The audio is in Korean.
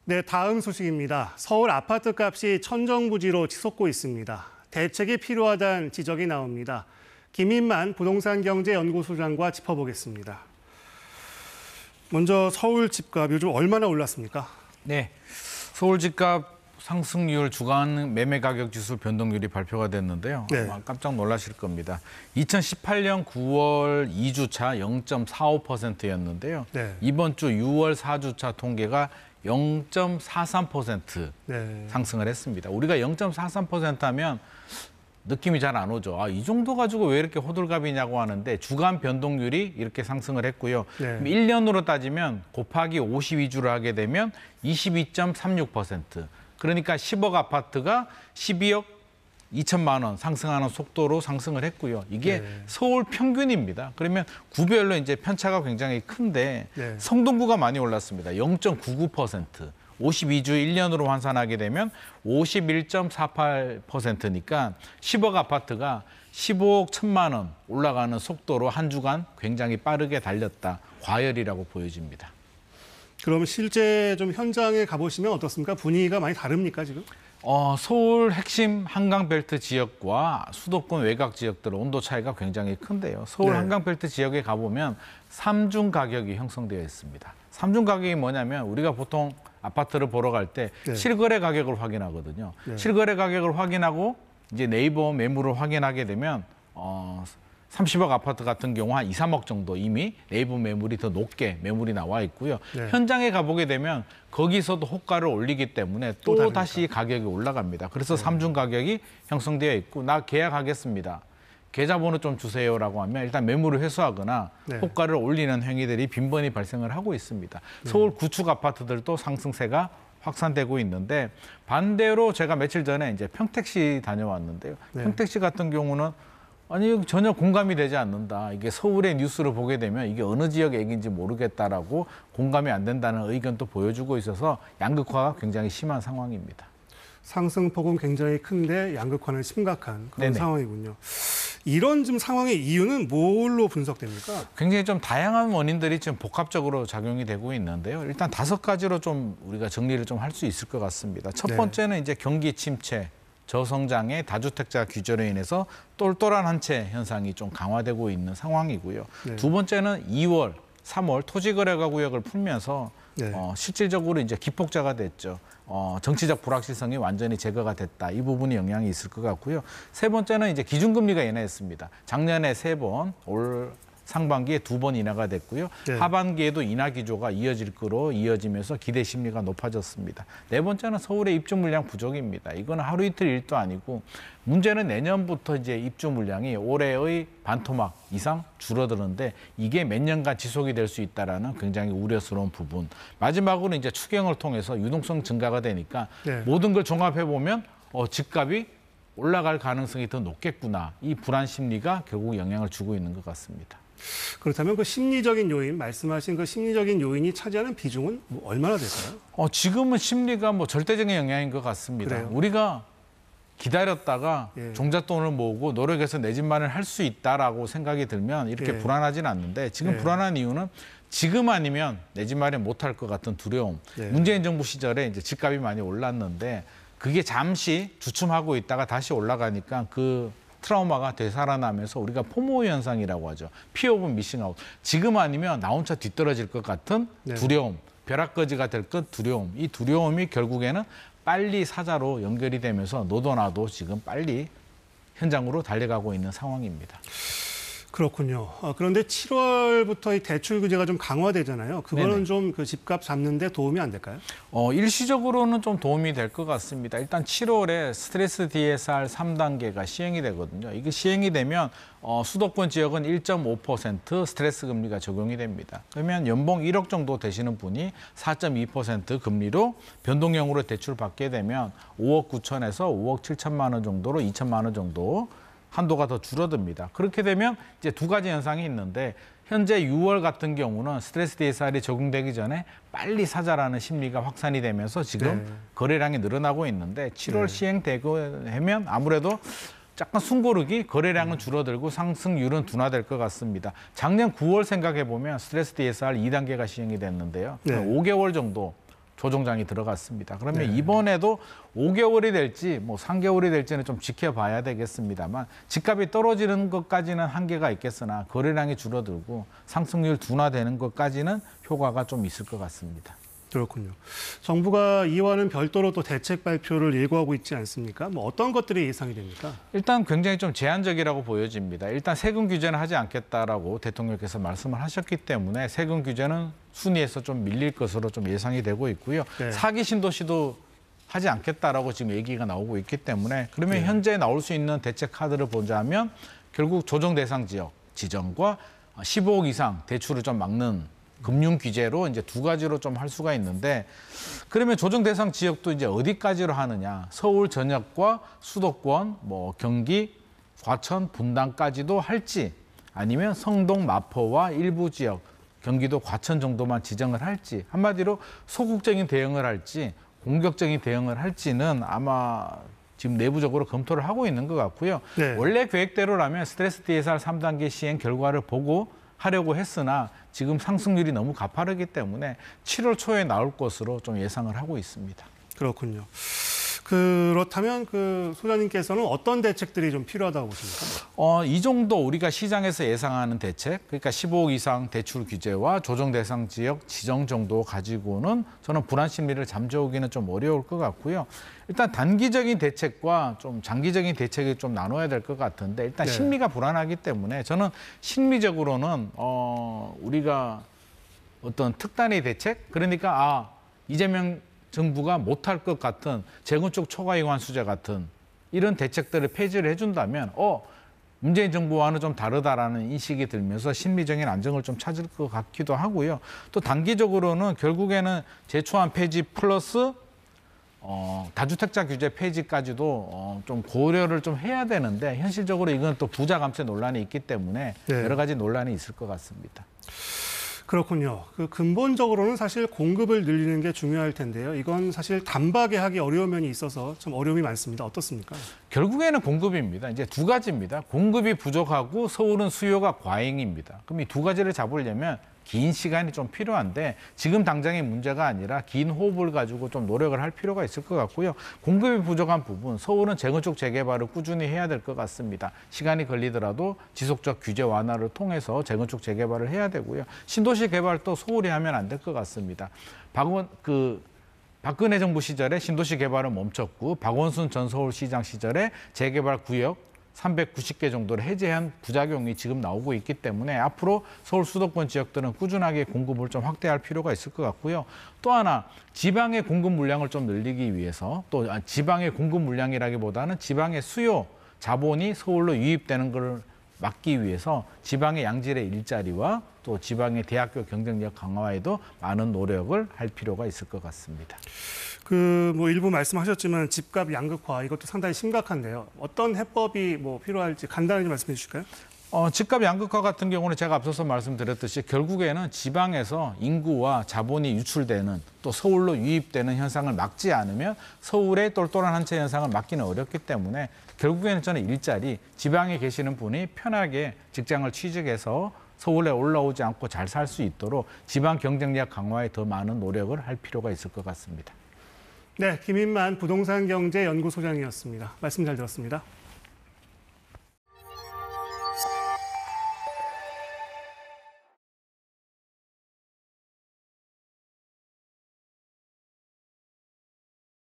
네, 다음 소식입니다. 서울 아파트 값이 천정부지로 치솟고 있습니다. 대책이 필요하다는 지적이 나옵니다. 김인만 부동산경제연구소장과 짚어보겠습니다. 먼저 서울 집값 요즘 얼마나 올랐습니까? 네, 서울 집값 상승률 주간 매매 가격 지수 변동률이 발표가 됐는데요. 네. 아마 깜짝 놀라실 겁니다. 2018년 9월 2주차 0.45%였는데요. 네. 이번 주 6월 4주차 통계가 0.43% 네. 상승을 했습니다. 우리가 0.43% 하면 느낌이 잘 안 오죠. 이 정도 가지고 왜 이렇게 호들갑이냐고 하는데 주간 변동률이 이렇게 상승을 했고요. 네. 1년으로 따지면 곱하기 52주를 하게 되면 22.36%. 그러니까 10억 아파트가 12억 2천만 원 상승하는 속도로 상승을 했고요. 이게 네. 서울 평균입니다. 그러면 구별로 이제 편차가 굉장히 큰데 네. 성동구가 많이 올랐습니다. 0.99%. 52주 1년으로 환산하게 되면 51.48%니까 10억 아파트가 15억 1천만 원 올라가는 속도로 한 주간 굉장히 빠르게 달렸다. 과열이라고 보여집니다. 그럼 실제 좀 현장에 가보시면 어떻습니까? 분위기가 많이 다릅니까, 지금? 서울 핵심 한강벨트 지역과 수도권 외곽 지역들은 온도 차이가 굉장히 큰데요. 서울 네. 한강벨트 지역에 가보면 삼중 가격이 형성되어 있습니다. 삼중 가격이 뭐냐면 우리가 보통 아파트를 보러 갈 때 네. 실거래 가격을 확인하거든요. 네. 실거래 가격을 확인하고 이제 네이버 매물을 확인하게 되면 30억 아파트 같은 경우 한 2, 3억 정도 이미 네이버 매물이 더 높게 매물이 나와 있고요. 네. 현장에 가보게 되면 거기서도 호가를 올리기 때문에 또 또 다시 가격이 올라갑니다. 그래서 삼중 가격이 형성되어 있고 나 계약하겠습니다. 계좌번호 좀 주세요라고 하면 일단 매물을 회수하거나 네. 호가를 올리는 행위들이 빈번히 발생을 하고 있습니다. 서울 구축 아파트들도 상승세가 확산되고 있는데 반대로 제가 며칠 전에 이제 평택시 다녀왔는데요. 네. 평택시 같은 경우는 아니 전혀 공감이 되지 않는다. 이게 서울의 뉴스를 보게 되면 이게 어느 지역 얘기인지 모르겠다라고 공감이 안 된다는 의견도 보여주고 있어서 양극화가 굉장히 심한 상황입니다. 상승폭은 굉장히 큰데 양극화는 심각한 그런 네네. 상황이군요. 이런 좀 상황의 이유는 뭘로 분석됩니까? 굉장히 좀 다양한 원인들이 지금 복합적으로 작용이 되고 있는데요. 일단 5가지로 좀 우리가 정리를 좀 할 수 있을 것 같습니다. 첫 네. 번째는 이제 경기 침체, 저성장의 다주택자 규제로 인해서 똘똘한 한 채 현상이 좀 강화되고 있는 상황이고요. 네. 두 번째는 2월, 3월 토지거래가 구역을 풀면서 네. 실질적으로 이제 기폭제가 됐죠. 정치적 불확실성이 완전히 제거가 됐다. 이 부분이 영향이 있을 것 같고요. 세 번째는 이제 기준금리가 인하했습니다. 작년에 3번, 올 상반기에 2번 인하가 됐고요. 네. 하반기에도 인하 기조가 이어질 거로 이어지면서 기대 심리가 높아졌습니다. 네 번째는 서울의 입주 물량 부족입니다. 이거는 하루 이틀 일도 아니고 문제는 내년부터 이제 입주 물량이 올해의 반토막 이상 줄어드는데 이게 몇 년간 지속이 될 수 있다라는 굉장히 우려스러운 부분. 마지막으로 이제 추경을 통해서 유동성 증가가 되니까 네. 모든 걸 종합해 보면 집값이 올라갈 가능성이 더 높겠구나. 이 불안 심리가 결국 영향을 주고 있는 것 같습니다. 그렇다면 그 심리적인 요인, 말씀하신 그 심리적인 요인이 차지하는 비중은 얼마나 될까요? 지금은 심리가 절대적인 영향인 것 같습니다. 그래요? 우리가 기다렸다가 예. 종잣돈을 모으고 노력해서 내 집 마련을 할 수 있다라고 생각이 들면 이렇게 예. 불안하진 않는데 지금 예. 불안한 이유는 지금 아니면 내 집 마련 못할 것 같은 두려움. 예. 문재인 정부 시절에 이제 집값이 많이 올랐는데 그게 잠시 주춤하고 있다가 다시 올라가니까 그 트라우마가 되살아나면서 우리가 포모 현상이라고 하죠. 피어 오브 미싱 아웃. 지금 아니면 나 혼자 뒤떨어질 것 같은 네. 두려움. 벼락거지가 될 것 두려움. 이 두려움이 결국에는 빨리 사자로 연결이 되면서 너도 나도 지금 빨리 현장으로 달려가고 있는 상황입니다. 그렇군요. 그런데 7월부터 이 대출 규제가 좀 강화되잖아요. 그거는 네네. 좀 그 집값 잡는 데 도움이 안 될까요? 일시적으로는 좀 도움이 될 것 같습니다. 일단 7월에 스트레스 DSR 3단계가 시행이 되거든요. 이게 시행이 되면 수도권 지역은 1.5% 스트레스 금리가 적용이 됩니다. 그러면 연봉 1억 정도 되시는 분이 4.2% 금리로 변동형으로 대출 받게 되면 5억 9천에서 5억 7천만 원 정도로 2천만 원 정도 한도가 더 줄어듭니다. 그렇게 되면 이제 두 가지 현상이 있는데 현재 6월 같은 경우는 스트레스 DSR이 적용되기 전에 빨리 사자라는 심리가 확산이 되면서 지금 네. 거래량이 늘어나고 있는데 7월 네. 시행되고 하면 아무래도 약간 숨고르기 거래량은 줄어들고 상승률은 둔화될 것 같습니다. 작년 9월 생각해 보면 스트레스 DSR 2단계가 시행이 됐는데요. 네. 5개월 정도 조정장이 들어갔습니다. 그러면 네. 이번에도 5개월이 될지 뭐 3개월이 될지는 좀 지켜봐야 되겠습니다만 집값이 떨어지는 것까지는 한계가 있겠으나 거래량이 줄어들고 상승률 둔화되는 것까지는 효과가 좀 있을 것 같습니다. 그렇군요. 정부가 이와는 별도로 또 대책 발표를 예고하고 있지 않습니까? 뭐 어떤 것들이 예상이 됩니까? 일단 굉장히 좀 제한적이라고 보여집니다. 일단 세금 규제는 하지 않겠다라고 대통령께서 말씀을 하셨기 때문에 세금 규제는 순위에서 좀 밀릴 것으로 좀 예상이 되고 있고요. 네. 사기 신도시도 하지 않겠다라고 지금 얘기가 나오고 있기 때문에 그러면 네. 현재 나올 수 있는 대책 카드를 보자면 결국 조정 대상 지역 지정과 15억 이상 대출을 좀 막는 금융 규제로 이제 두 가지로 좀 할 수가 있는데 그러면 조정 대상 지역도 이제 어디까지로 하느냐? 서울 전역과 수도권, 뭐 경기, 과천, 분당까지도 할지 아니면 성동, 마포와 일부 지역, 경기도 과천 정도만 지정을 할지 한마디로 소극적인 대응을 할지 공격적인 대응을 할지는 아마 지금 내부적으로 검토를 하고 있는 것 같고요. 네. 원래 계획대로라면 스트레스 DSR 3단계 시행 결과를 보고 하려고 했으나 지금 상승률이 너무 가파르기 때문에 7월 초에 나올 것으로 좀 예상을 하고 있습니다. 그렇군요. 그렇다면 소장님께서는 어떤 대책들이 좀 필요하다고 보십니까? 이 정도 우리가 시장에서 예상하는 대책, 그러니까 15억 이상 대출 규제와 조정 대상 지역 지정 정도 가지고는 저는 불안 심리를 잠재우기는 좀 어려울 것 같고요. 일단 단기적인 대책과 좀 장기적인 대책이 좀 나눠야 될 것 같은데 일단 네. 심리가 불안하기 때문에 저는 심리적으로는 우리가 어떤 특단의 대책, 그러니까 이재명 정부가 못할 것 같은 재건축 초과이익 완수제 같은 이런 대책들을 폐지를 해준다면 문재인 정부와는 좀 다르다라는 인식이 들면서 심리적인 안정을 좀 찾을 것 같기도 하고요. 또 단기적으로는 결국에는 제초안 폐지 플러스 다주택자 규제 폐지까지도 좀 고려를 좀 해야 되는데 현실적으로 이건 또 부자 감세 논란이 있기 때문에 네. 여러 가지 논란이 있을 것 같습니다. 그렇군요. 근본적으로는 사실 공급을 늘리는 게 중요할 텐데요. 이건 사실 단박에 하기 어려운 면이 있어서 좀 어려움이 많습니다. 어떻습니까? 결국에는 공급입니다. 이제 두 가지입니다. 공급이 부족하고 서울은 수요가 과잉입니다. 그럼 이 두 가지를 잡으려면 긴 시간이 좀 필요한데 지금 당장의 문제가 아니라 긴 호흡을 가지고 좀 노력을 할 필요가 있을 것 같고요. 공급이 부족한 부분, 서울은 재건축 재개발을 꾸준히 해야 될 것 같습니다. 시간이 걸리더라도 지속적 규제 완화를 통해서 재건축 재개발을 해야 되고요. 신도시 개발도 소홀히 하면 안 될 것 같습니다. 박근혜 정부 시절에 신도시 개발은 멈췄고 박원순 전 서울시장 시절에 재개발 구역 390개 정도를 해제한 부작용이 지금 나오고 있기 때문에 앞으로 서울 수도권 지역들은 꾸준하게 공급을 좀 확대할 필요가 있을 것 같고요. 또 하나 지방의 공급 물량을 좀 늘리기 위해서 또 지방의 공급 물량이라기보다는 지방의 수요, 자본이 서울로 유입되는 걸 막기 위해서 지방의 양질의 일자리와 또 지방의 대학교 경쟁력 강화에도 많은 노력을 할 필요가 있을 것 같습니다. 일부 말씀하셨지만 집값 양극화 이것도 상당히 심각한데요. 어떤 해법이 필요할지 간단히 말씀해 주실까요? 집값 양극화 같은 경우는 제가 앞서서 말씀드렸듯이 결국에는 지방에서 인구와 자본이 유출되는 또 서울로 유입되는 현상을 막지 않으면 서울의 똘똘한 한 채 현상을 막기는 어렵기 때문에 결국에는 저는 일자리, 지방에 계시는 분이 편하게 직장을 취직해서 서울에 올라오지 않고 잘 살 수 있도록 지방 경쟁력 강화에 더 많은 노력을 할 필요가 있을 것 같습니다. 네, 김인만 부동산경제연구소장이었습니다. 말씀 잘 들었습니다.